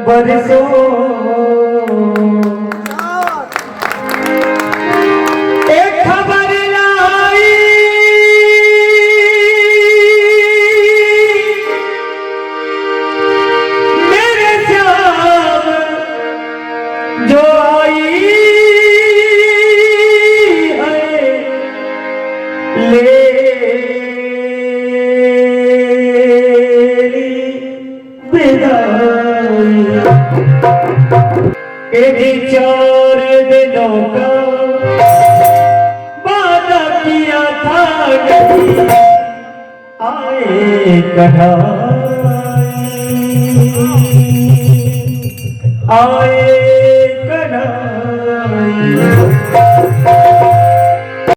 बरसों एक खबर लाई मेरे श्याम जो आई है ले चार दिनों का वादा किया था आए कढ़ाई आए